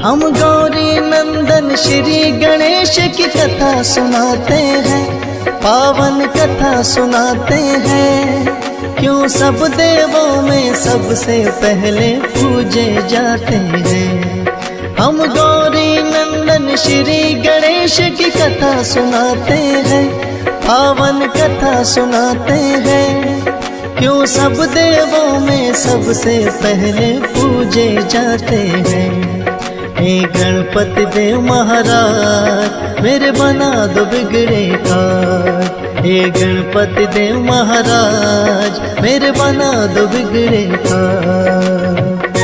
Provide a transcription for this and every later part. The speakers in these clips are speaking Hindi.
हम गौरी नंदन श्री गणेश की कथा सुनाते हैं, पावन कथा सुनाते हैं। क्यों सब देवों में सबसे पहले पूजे जाते हैं। हम गौरी नंदन श्री गणेश की कथा सुनाते हैं, पावन कथा सुनाते हैं। क्यों सब देवों में सबसे पहले पूजे जाते हैं। हे गणपति देव महाराज मेरे बना दो बिगड़े काज। हे गणपति देव महाराज मेरे बना दो बिगड़े काज।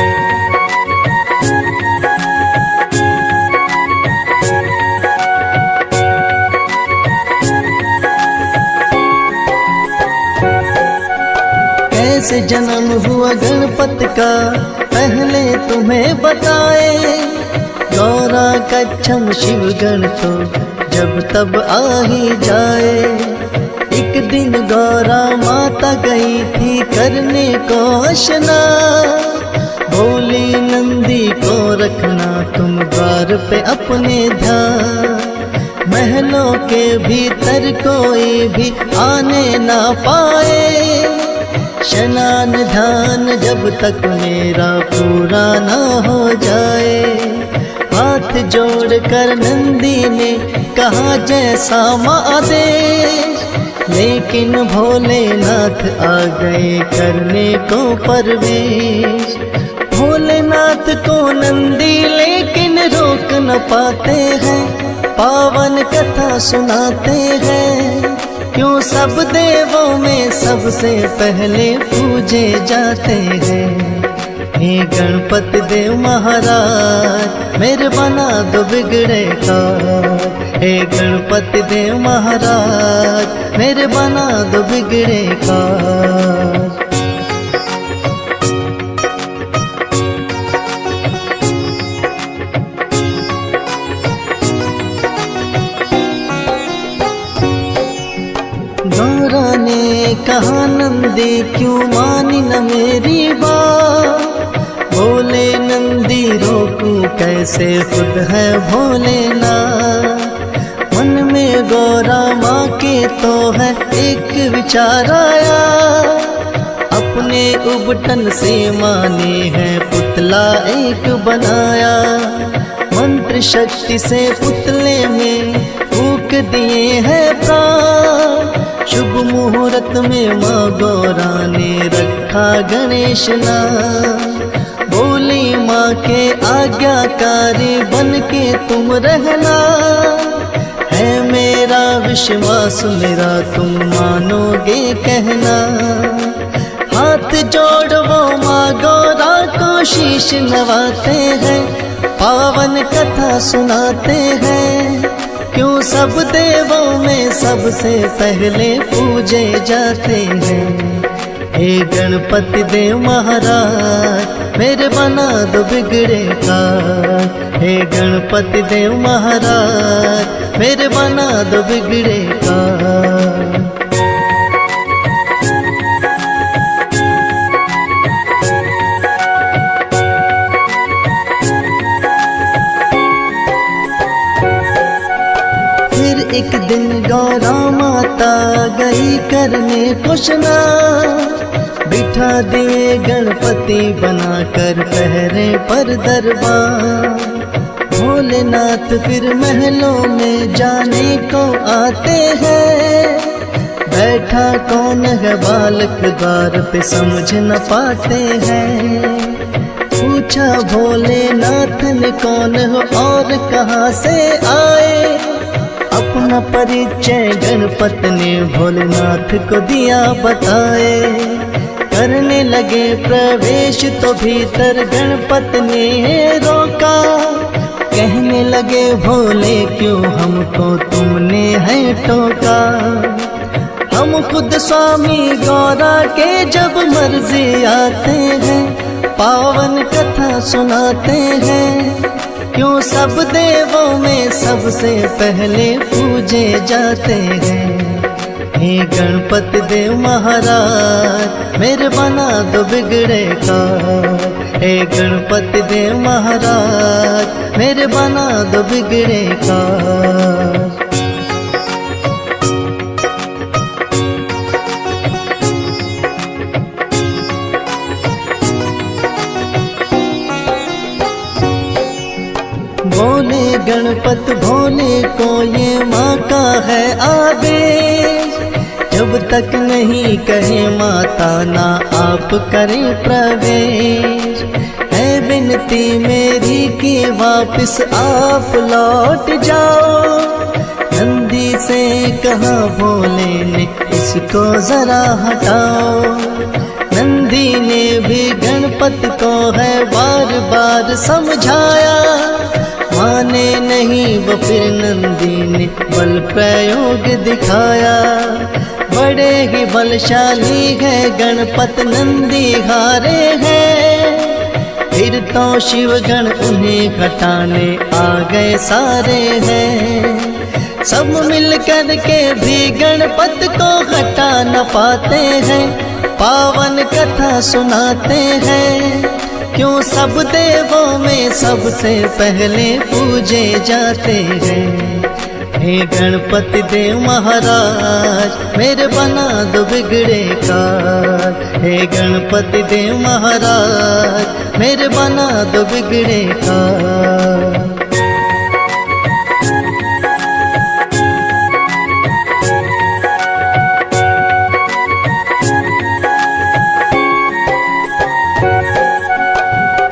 कैसे जन्म हुआ गणपति का पहले तुम्हें बताए। गौरा कच्छम शिव गण तो जब तब आ ही जाए। एक दिन गौरा माता गई थी करने को स्नान। बोली नंदी को रखना तुम द्वार पे अपने ध्यान। महलों के भीतर कोई भी आने ना पाए। स्नान ध्यान जब तक मेरा पूरा ना हो जाए। हाथ जोड़ कर नंदी ने कहा जैसा आदेश। लेकिन भोलेनाथ आ गए करने को प्रवेश। भोलेनाथ को नंदी लेकिन रोक न पाते हैं, पावन कथा सुनाते हैं। क्यों सब देवों में सबसे पहले पूजे जाते हैं। हे गणपति देव महाराज मेरे बना दो बिगड़े काज। हे गणपति देव महाराज मेरे बना दो बिगड़े काज। गौरा ने कहा नंदी क्यों मानी न मेरी बात। बोले नंदी रोकूं कैसे खुद है भोलेनाथ। मन में गौरा माँ के तो है एक विचार आया। अपने उबटन से माने है पुतला एक बनाया। मंत्र शक्ति से पुतले में फूंक दिए हैं प्राण। शुभ मुहूर्त में माँ गौरा ने रखा गणेश नाम। बोली माँ के आज्ञाकारी बन के तुम रहना। है मेरा विश्वास मेरा तुम मानोगे कहना। हाथ जोड़ वो माँ गौरा को शीश नवाते हैं, पावन कथा सुनाते हैं। क्यों सब देवों में सबसे पहले पूजे जाते हैं। हे गणपति देव महाराज मेरे बना दो बिगड़े काज। हे गणपति देव महाराज मेरे बना दो बिगड़े काज। एक दिन गौरा माता गई करने को स्नान। बिठा दिए गणपति बनाकर पहरे पर दरबार। भोलेनाथ फिर महलों में जाने को आते हैं। बैठा कौन है बालक द्वार पे समझ न पाते हैं। पूछा भोलेनाथ ने कौन हो और कहाँ से आए। अपना परिचय गणपति ने भोलेनाथ को दिया बताए। करने लगे प्रवेश तो भीतर गणपति ने रोका। कहने लगे भोले क्यों हमको तुमने है टोका। हम खुद स्वामी गौरा के जब मर्जी आते हैं, पावन कथा सुनाते हैं। क्यों सब देवों में सबसे पहले पूजे जाते हैं। हे गणपति देव महाराज मेरे बना दो बिगड़े काज। हे गणपति देव महाराज मेरे बना दो बिगड़े काज। बोले गणपत भोले को ये माँ का है आदेश, जब तक नहीं कहे माता ना आप करें प्रवेश। है विनती मेरी कि वापस आप लौट जाओ, नंदी से कहा भोले ने इसको जरा हटाओ। नंदी ने भी गणपति को है बार बार समझाया, माने नहीं वो फिर नंदी ने बल प्रयोग दिखाया। बड़े ही बलशाली है गणपत नंदी हारे हैं, फिर तो शिवगण उन्हें हटाने आ गए सारे हैं। सब मिल कर के भी गणपत को हटा न पाते हैं, पावन कथा सुनाते हैं। क्यों सब देवों में सबसे पहले पूजे जाते हैं। हे गणपति देव महाराज मेरे बना दो बिगड़े काज। हे गणपति देव महाराज मेरे बना दो बिगड़े काज।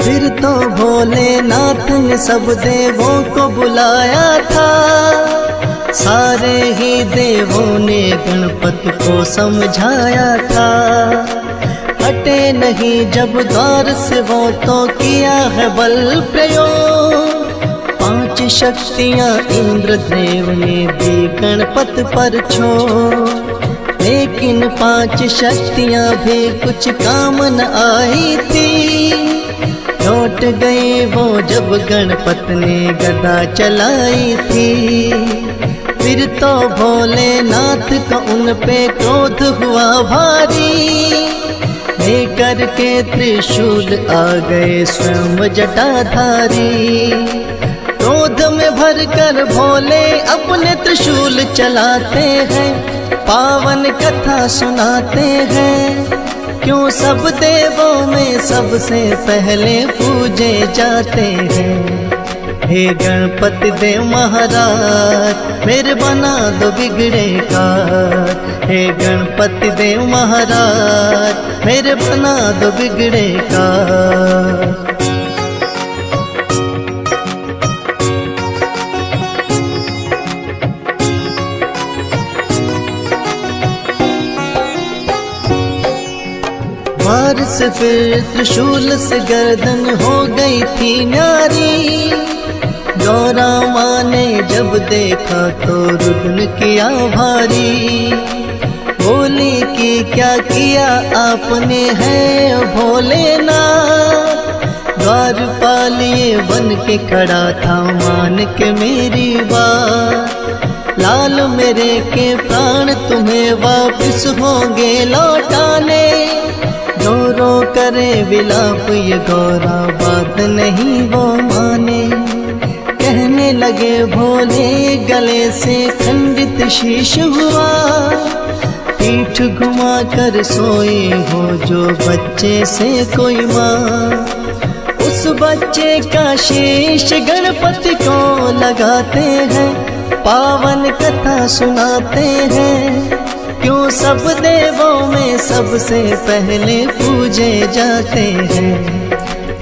फिर तो भोलेनाथ ने सब देवों को बुलाया था, सारे ही देवों ने गणपति को समझाया था। हटे नहीं जब द्वार से वो तो किया है बल प्रयोग। 5 शक्तियाँ इंद्रदेव ने दी गणपति पर छोड़, लेकिन 5 शक्तियाँ भी कुछ काम न आई थी। लौट गए वो जब गणपति ने गदा चलाई थी। फिर तो भोलेनाथ का उन पे क्रोध हुआ भारी, लेकर के त्रिशूल आ गए स्वयं जटाधारी। क्रोध में भरकर भोले अपने त्रिशूल चलाते हैं, पावन कथा सुनाते हैं। क्यों सब देवों में सबसे पहले पूजे जाते हैं। हे गणपति देव महाराज मेरे बना दो बिगड़े काज। हे गणपति देव महाराज मेरे बना दो बिगड़े काज। वार से फिर त्रिशूल से गर्दन हो गई थी न्यारी। गौरा माँ ने जब देखा तो रुदन किया भारी। बोली कि क्या किया आपने है भोलेनाथ। द्वारपालिए बन के खड़ा था मान के मेरी बात। लाल मेरे के प्राण तुम्हें वापस होंगे लौटाने। रो रो करे विलाप ये गौरा बात नहीं वो माने। कहने लगे भोले गले से खंडित शीश हुआ। पीठ घुमा कर सोई हो जो बच्चे से कोई माँ। उस बच्चे का शीश गणपति को लगाते हैं, पावन कथा सुनाते हैं। क्यों सब देवों में सबसे पहले पूजे जाते हैं।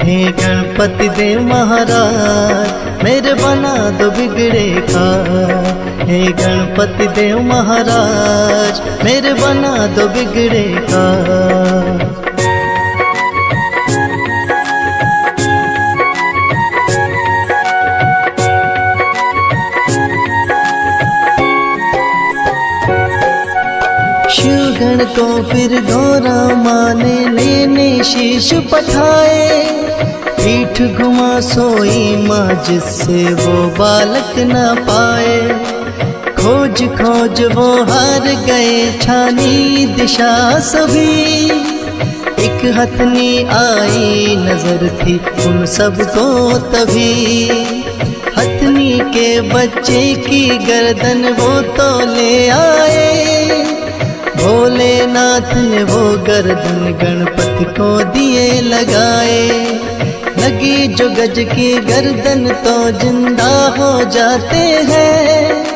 हे गणपति देव महाराज मेरे बना दो बिगड़े काज। हे गणपति देव महाराज मेरे बना दो बिगड़े काज। शिवगण को फिर गौरा माँ ने लेने शीश पठाए। पीठ घुमा सोई माँ जिससे वो बालक न पाए। खोज खोज वो हार गए छानी दिशा सभी। एक हथनी आई नजर थी उन सबको तभी, हथनी के बच्चे की गर्दन वो तो ले आए। भोलेनाथ ने वो गर्दन गणपति को दिए लगाए। लगी जो गज की गर्दन तो जिंदा हो जाते हैं।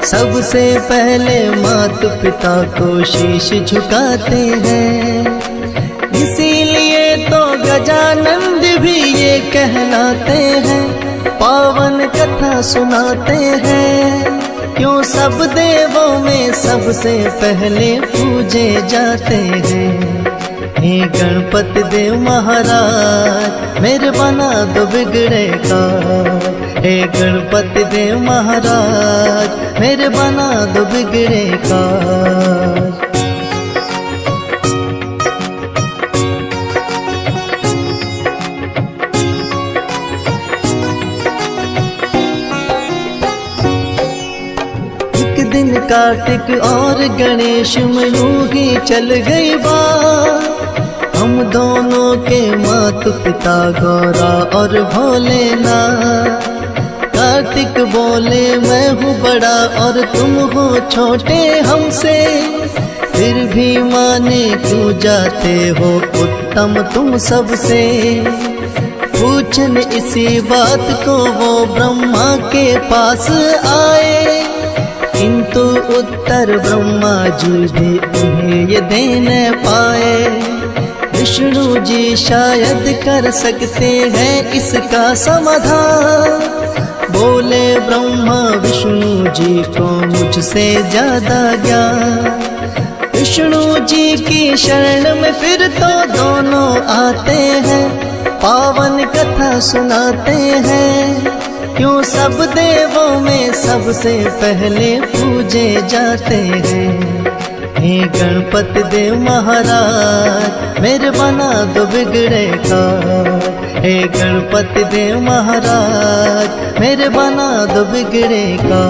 सबसे पहले माता पिता को शीश झुकाते हैं। इसीलिए तो गजानंद भी ये कहलाते हैं, पावन कथा सुनाते हैं। क्यों सब देवों में सबसे पहले पूजे जाते हैं। हे गणपति देव महाराज मेरे बना दो बिगड़े का। हे गणपति देव महाराज मेरे बना दो बिगड़े का। एक दिन कार्तिक और गणेश में यूं ही चल गई बात। हम दोनों के माता पिता गौरा और भोलेनाथ। कार्तिक बोले मैं हूँ बड़ा और तुम हो छोटे हमसे, फिर भी माने क्यों जाते हो उत्तम तुम सबसे। पूछन इसी बात को वो ब्रह्मा के पास आए, किंतु उत्तर ब्रह्मा जी भी उन्हें ये दे न पाए। विष्णु जी शायद कर सकते हैं इसका समाधान। बोले ब्रह्मा विष्णु जी को मुझसे ज्यादा ज्ञान। विष्णु जी की शरण में फिर तो दोनों आते हैं, पावन कथा सुनाते हैं। क्यों सब देवों में सबसे पहले पूजे जाते हैं। हे गणपति देव महाराज मेरे बना दो बिगड़े का। हे गणपति देव महाराज मेरे बना दो बिगड़े का।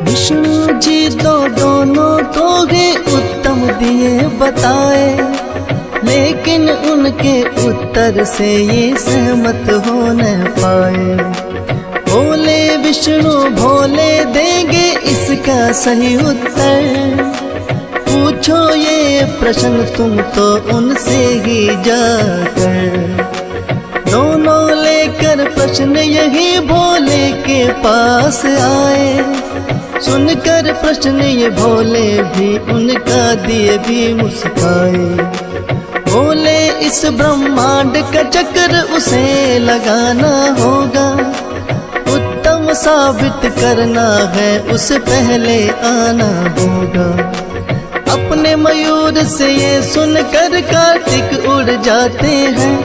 विष्णु जी तो दोनों को गे उत्तम दिए बताए, लेकिन उनके उत्तर से ये सहमत हो न पाए। बोले विष्णु भोले देंगे इसका सही उत्तर। पूछो ये प्रश्न तुम तो उनसे ही जाकर। दोनों लेकर प्रश्न यही भोले के पास आए। सुनकर प्रश्न ये भोले भी उनका दिए भी मुस्काए। बोले इस ब्रह्मांड का चक्र उसे लगाना होगा, उत्तम साबित करना है उसे पहले आना होगा। अपने मयूर से ये सुनकर कार्तिक उड़ जाते हैं,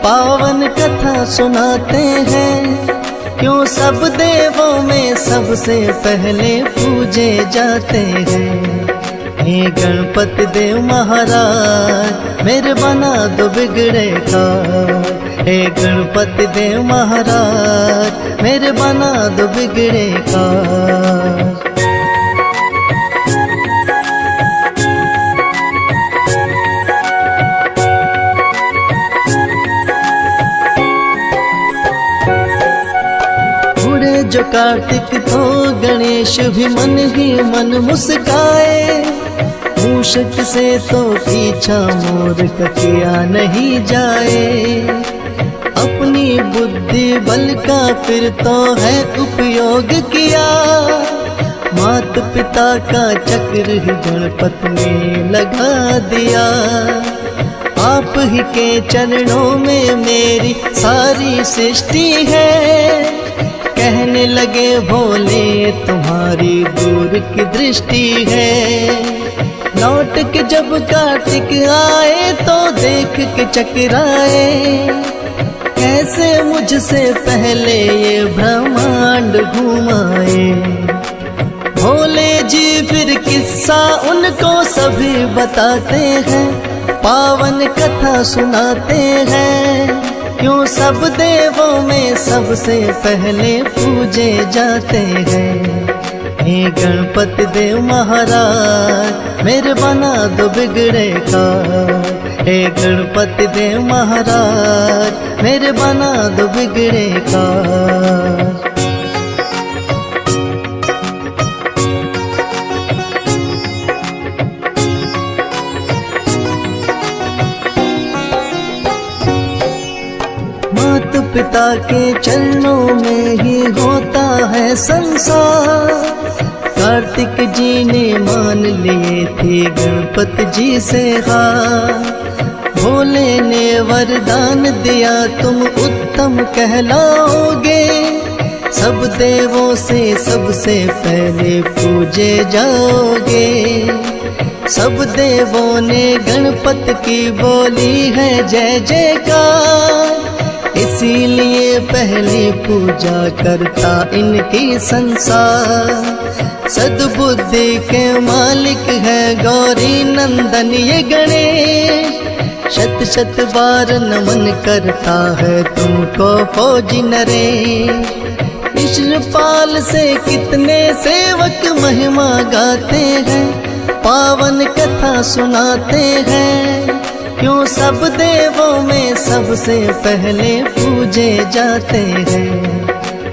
पावन कथा सुनाते हैं। क्यों सब देवों में सबसे पहले पूजे जाते हैं। हे गणपति देव महाराज मेरे बना दो बिगड़े का। हे गणपति देव महाराज मेरे बना दो बिगड़े का। जो कार्तिक तो गणेश भी मन ही मन मुस्काए। मूषक से तो पीछा मोर का किया नहीं जाए। अपनी बुद्धि बल का फिर तो है उपयोग किया। माता पिता का चक्र ही गणपति ने लगा दिया। आप ही के चरणों में मेरी सारी सृष्टि है। कहने लगे भोले तुम्हारी दूर की दृष्टि है। लौट के जब कार्तिक आए तो देख के चकराए। कैसे मुझसे पहले ये ब्रह्मांड घुमाए। भोले जी फिर किस्सा उनको सभी बताते हैं, पावन कथा सुनाते हैं। क्यों सब देवों में सबसे पहले पूजे जाते हैं। हे गणपति देव महाराज मेरे बना दो बिगड़े का। हे गणपति देव महाराज मेरे बना दो बिगड़े का। माता पिता के चरणों में ही होता है संसार। कार्तिक जी ने मान लिए थे गणपति जी से हार। भोले ने वरदान दिया तुम उत्तम कहलाओगे। सब देवों से सबसे पहले पूजे जाओगे। सब देवों ने गणपति की बोली है जय जयकार। इसीलिए पहली पूजा करता इनकी संसार। सद्बुद्धि के मालिक है गौरी नंदन ये गणेश। शत शत बार नमन करता है तुमको फौजी नरेश। विष्णुपाल से कितने सेवक महिमा गाते हैं। पावन कथा सुनाते हैं। क्यों सब देवों में सबसे पहले पूजे जाते हैं।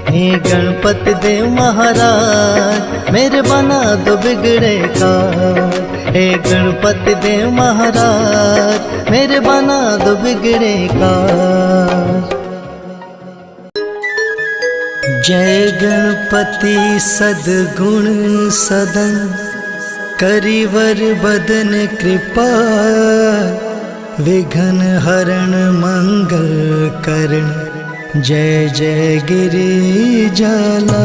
हे गणपति देव महाराज मेरे बना दो बिगड़े का। हे गणपति देव महाराज मेरे बना दो बिगड़े का। जय गणपति सद्गुण सदन करिवर बदन कृपा। विघ्न हरण मंगल करण जय जय गिरिजाला।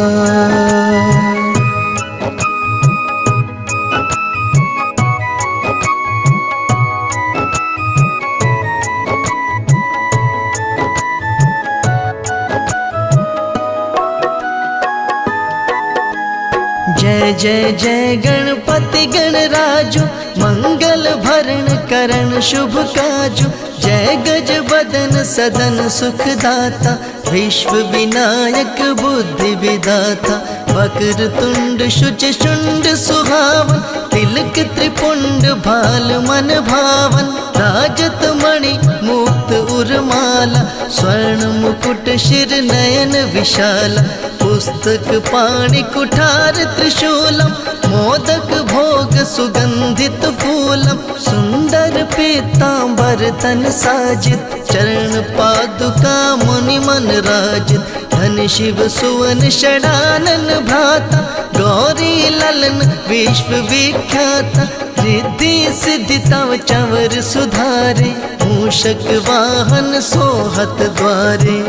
जय जय जय गणपति गणराजो मंगल भरण करण शुभ काजो। जय गज बदन सदन सुखदाता विश्व विनायक बुद्धि विदाता। वक्र तुंड शुच शुंड सुहावन तिलक त्रिपुंड भाल मन भावन। राजत मणि मुक्त उर्माला स्वर्ण मुकुट शिर नयन विशाला। पुस्तक पाणि कुठार त्रिशूलम मोदक भोग सुगंधित फूलम। सुंदर पीतांबर तन साजित चरण पादुका मुनि मन राजित। धन शिव सुवन षडानन भ्राता गौरी ललन विश्व विख्याता। रिद्धि सिद्धि तव चंवर सुधारे मूषक वाहन सोहत द्वारे।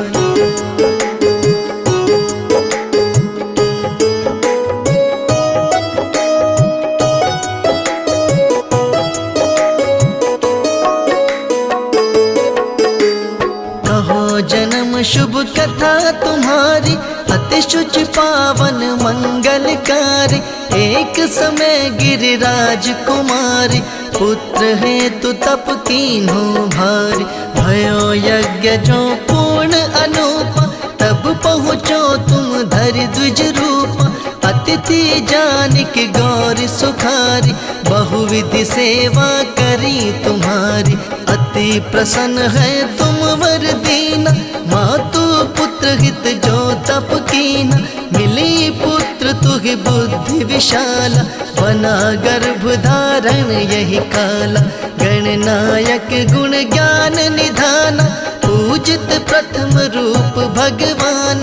जन्म शुभ कथा तुम्हारी अति शुच पावन मंगलकारी। एक समय गिरिराज कुमारी पुत्र हेतु तप कीन्हो भारी। भयो यज्ञ जो पूर्ण अनूपा तब पहुँचो तुम धरि द्विज रूपा। अतिथि जानिक गौरी सुखारी बहुविधि सेवा करी तुम्हारी। अति प्रसन्न है तुम वर दीना मातु पुत्र हित जो तप कीना। मिली पुत्र तुहि बुद्धि विशाला बना गर्भ धारण यही काला। गणनायक गुण ज्ञान निधाना पूजित प्रथम रूप भगवान।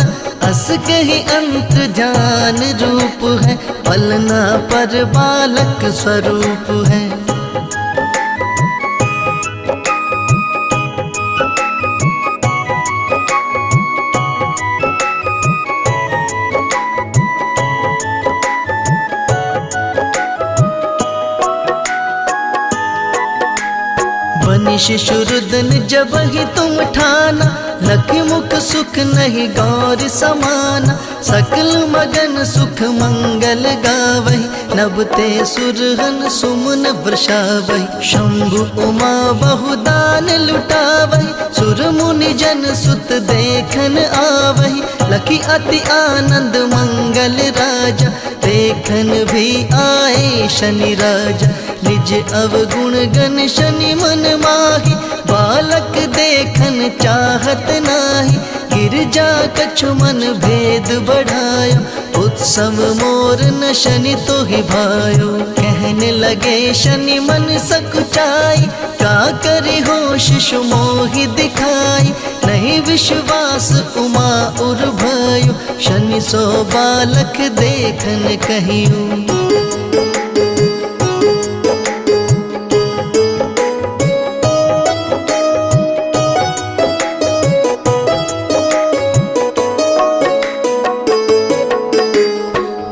अस कहीं अंत ध्यान रूप है पलना पर बालक स्वरूप है। बनी शिशुरुदन जब ही तुम ठाना लखि मुख सुख नहीं गौर समाना, सकल मगन सुख मंगल गावही, नभते सुरहन सुमन वर्षावही, शंभु उमा बहुदान लुटावही, सुर मुनि जन सुत देखन आवही, लखि अति आनंद मंगल राजा, देखन भी आए शनि राजा, निज अवगुण गण शनि मन माही, बालक देखन चाहत नाही, गिरजा कछु मन भेद बढ़ायो, उत्सव मोर न शनि तो ही भायो, कहने लगे शनि मन सकुचाई, का करी हो शिशु मोहि दिखाई, नहीं विश्वास उमा उर भयो, शनि सो बालक देखन कहियो।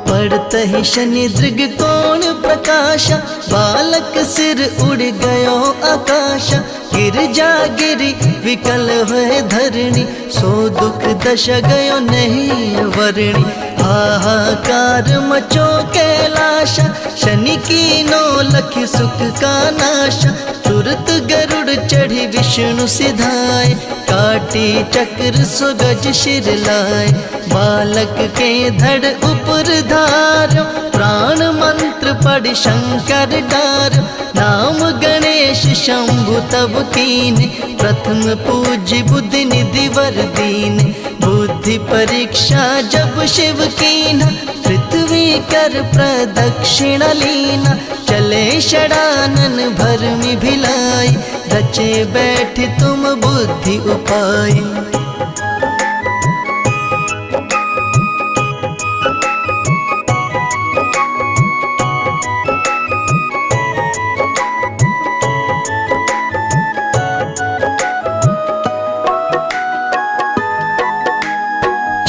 पड़तहि शनि दृग कोण प्रकाशा, बालक सिर उड़ गयो आकाशा, गिरजा गिरी विकल हुए धरणी, सो दुख दशा गयो नहीं वर्णी, हाहाकार मचो कैलाशा, शनि की नो लखि सुख का नाशा, तुरत गरुड़ चढ़ी विष्णु सिधाए, काटी चक्र सुगज शिर लाए, बालक के धड़ ऊपर धारो, प्राण मंत्र पढ़ शंकर डारो, नाम गणेश शंभु तब कीने, प्रथम पूज्य बुद्धि निधि वर दीने, बुद्धि परीक्षा जब शिव कीना, पृथ्वी कर प्रदक्षिणा लीना, चले षडानन भरमि भिलाई, रचे बैठ तुम बुद्धि उपाय।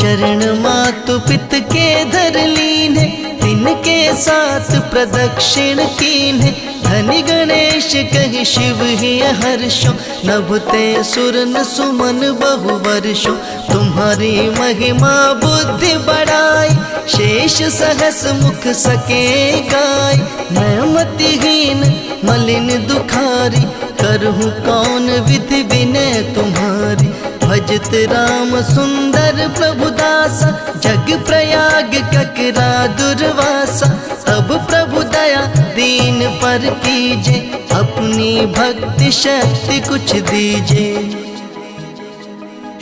चरण मातु पित के धर लीने, तिनके साथ प्रदक्षिण कीन्हे, धनि गणेश कहि शिव ही हर्षो, नभते सुरन सुमन बहु वर्षो, तुम्हारी महिमा बुद्धि बढ़ाई, शेष सहस मुख सके गाय, मैं मतिहीन मलिन दुखारी, करहूँ कौन विधि विनय तुम्हारी, भजत राम सुंदर प्रभु दासा, जग प्रयाग ककरा दुर्वासा, तब प्रभु दया दीन पर कीजे, अपनी भक्ति शक्ति कुछ दीजे।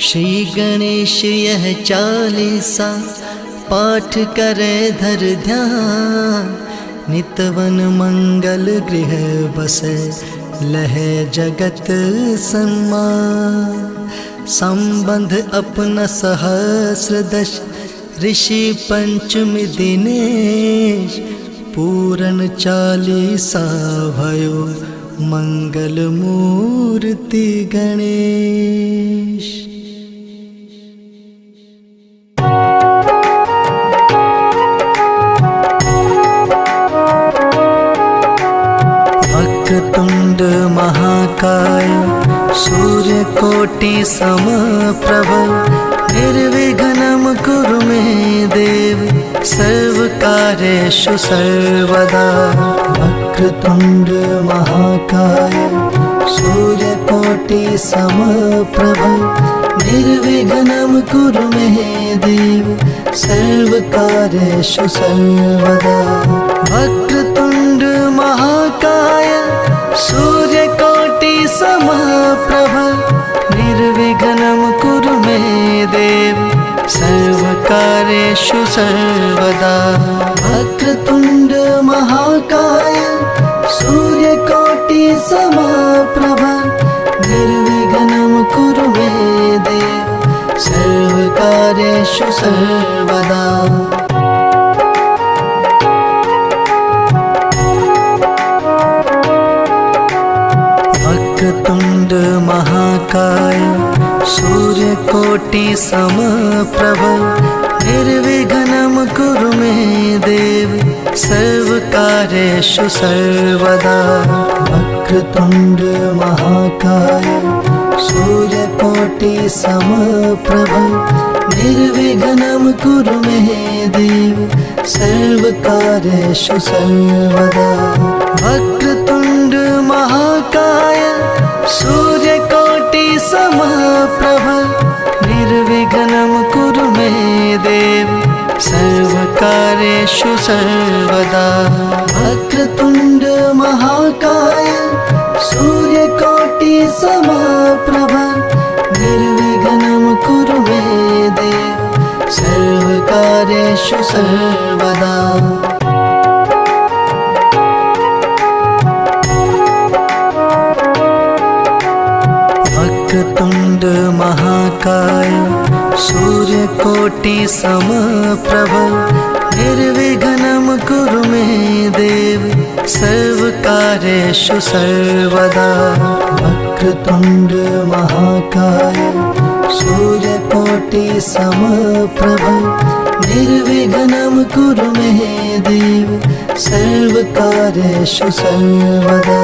श्री गणेश यह चालीसा, पाठ करे धर ध्यान, नितवन मंगल गृह बसे, लहे जगत सम्मान, संबंध अपना सहस्र दश, ऋषि पंचमी दिनेश, पूरन चालीसा भयो, मंगल मूर्ति गणेश। वक्रतुंड महाकाय, सूर्य कोटि समप्रभ, निर्विघ्नं कुरु मे देव, सर्व कार्येषु सर्वदा। वक्रतुंड महाकाय, सूर्य कोटि समप्रभ, निर्विघ्नं कुरु मे देव, सर्व कार्येषु सर्वदा। वक्रतुंड महाकाय, सूर्य कोटि समप्रभ, निर्विघ्नं कुरु मे देव, सर्वकार्येषु सर्वदा। वक्रतुंड महाकाय, सूर्यकोटि समप्रभ, निर्विघ्नं कुरु मे देव, सर्वकार्येषु सर्वदा। वक्रतुंड महाकाय, सूर्यकोटि समप्रभ, निर्विघ्नं कुरु मे देव, सर्वकार्येषु सर्वदा। वक्रतुंड महाकाय, सूर्यकोटि सूर्यकोटि समप्रभ निर्विघ्नं कुरु मे देव सर्वकार्येषु सर्वदा। वक्रतुण्ड महाकाय सूर्यकोटि समप्रभ निर्विघ्नं कुरु मे देव सर्वकार्येषु सर्वदा। वक्रतुण्ड महाकाय सूर्यकोटि समप्रभ निर्विघ्नं कुरु मे देव सर्वकार्येषु सर्वदा। वक्रतुण्ड महाकाय सूर्यकोटि समप्रभ निर्विघ्नं कुरु मे देव सर्वकार्येषु सर्वदा। वक्रतुण्ड महाकाय सूर्यकोटि समप्रभ निर्विघ्नं कुरु मे देव सर्वकार्येषु सर्वदा।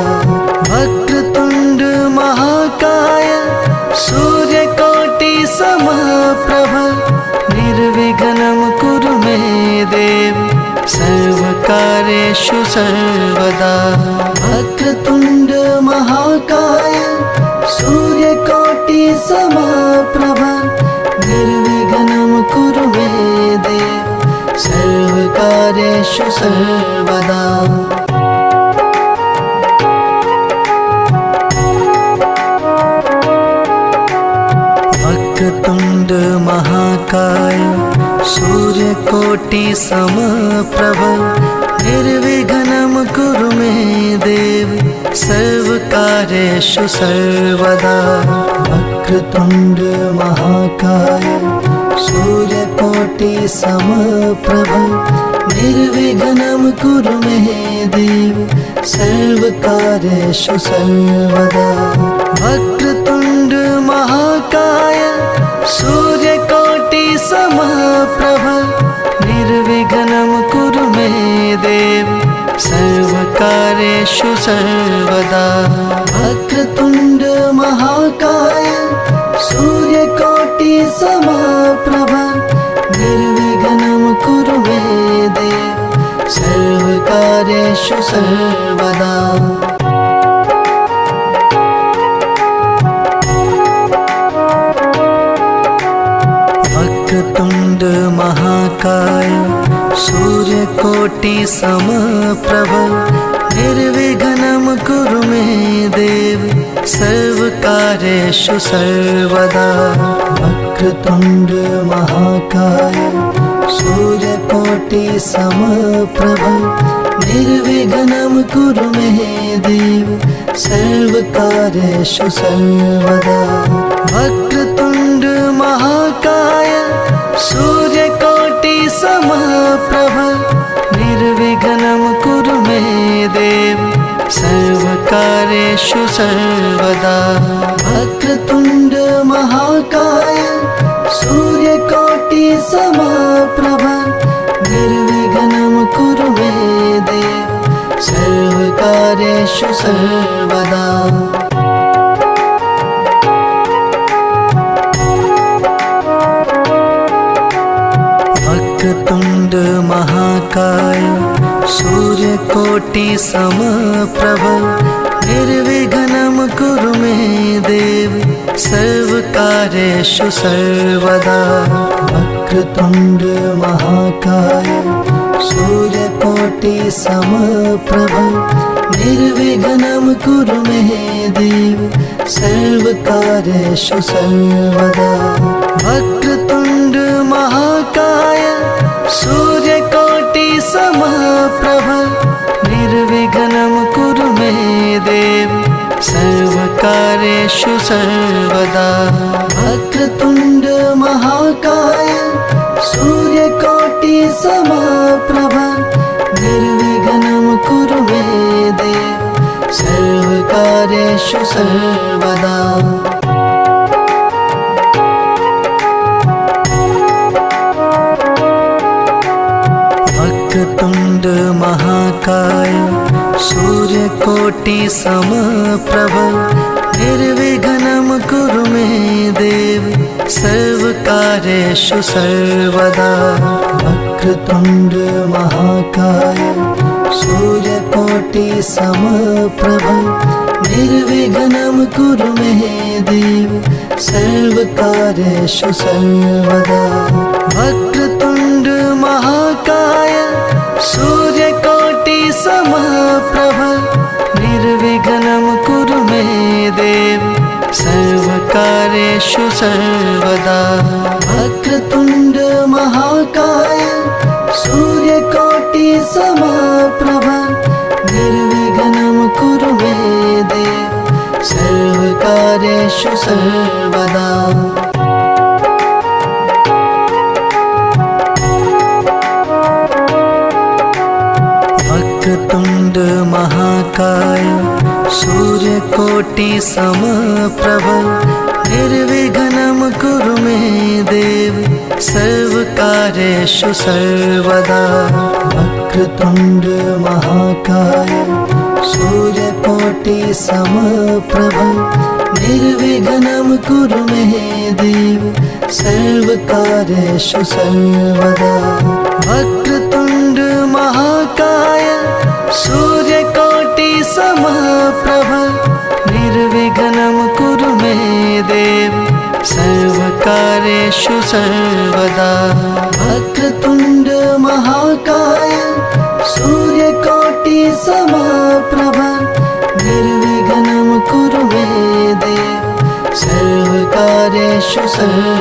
वक्रतुण्ड महाकाय सूर्यकोटि समप्रभ निर्विघ्नं कुरु मे देव सर्वकार्येषु सर्वदा। वक्रतुण्ड महाकाय सूर्यकोटि समप्रभ निर्विघ्नं कुरु मे देव सर्वकार्येषु सर्वदा। वक्रतुण्ड महाकाय सूर्यकोटि समप्रभ निर्विघ्नं कुरु मे देव सर्वकार्येषु सर्वदा। वक्रतुण्ड महाकाय सूर्यकोटि समप्रभ निर्विघ्नं कुरु मे देव सर्वकार्येषु सर्वदा। वक्रतुण्ड महाकाय सूर्यकोटि समप्रभ निर्विघ्नं कुरु मे देव सर्वकार्येषु सर्वदा। वक्रतुण्ड महाकाय सूर्यकोटि समप्रभ निर्विघ्नं कुरु मे देव सर्वकार्येषु सर्वदा। वक्रतुण्ड महाकाय सूर्यकोटि समप्रभ निर्विघ्नं कुरु मे देव सर्वकार्येषु सर्वदा। वक्रतुण्ड महाकाय सूर्यकोटि समप्रभ निर्विघ्नं कुरु मे देव सर्वकार्येषु सर्वदा। वक्रतुण्ड महाकाय सूर्यकोटि समप्रभ निर्विघ्नं कुरु मे देव सर्वकार्येषु सर्वदा। वक्रतुण्ड महाकाय सूर्यकोटि समप्रभ निर्विघ्नं कुरु मे देव सर्वकार्येषु सर्वदा। वक्रतुण्ड महाकाय सूर्यकोटि समप्रभ निर्विघ्नं कुरु मे देव सर्वकार्येषु सर्वदा। वक्रतुण्ड महाकाय सूर्यकोटि समप्रभ निर्विघ्नं कुरु मे देव सर्वकार्येषु सर्वदा। वक्रतुण्ड महाकाय सूर्यकोटि समप्रभ निर्विघ्नं कुरु मे देव सर्वकार्येषु सर्वदा। वक्रतुण्ड महाकाय सूर्यकोटि समप्रभ निर्विघ्नं कुरु मे देव सर्वकार्येषु सर्वदा। वक्रतुण्ड महाकाय सूर्यकोटि समप्रभ निर्विघ्नं कुरु मे देव सर्वकार्येषु सर्वदा। वक्रतुण्ड महाकाय सूर्यकोटि समप्रभ निर्विघ्नं कुरु मे देव सर्वकार्येषु सर्वदा। वक्रतुण्ड महाकाय सूर्यकोटि समप्रभ निर्विघ्नं कुरु मे देव सर्वकार्येषु सर्वदा। वक्रतुण्ड महाकाय सूर्यकोटि समप्रभ निर्विघ्नं कुरु मे देव सर्वकार्येषु सर्वदा। वक्रतुण्ड महाकाय सूर्यकोटि समप्रभ निर्विघ्नं कुरु मे देव सर्वकार्येषु सर्वदा। वक्रतुण्ड महाकाय सूर्यकोटि समप्रभ निर्विघ्नं कुरु मे देव सर्वकार्येषु सर्वदा। वक्रतुण्ड महाकाय सूर्यकोटि समप्रभ निर्विघ्नं कुरु मे देव सर्वकार्येषु सर्वदा। वक्रतुण्ड महाकाय सूर्यकोटि समप्रभ निर्विघ्नं कुरु मे देव सर्वकार्येषु सर्वदा।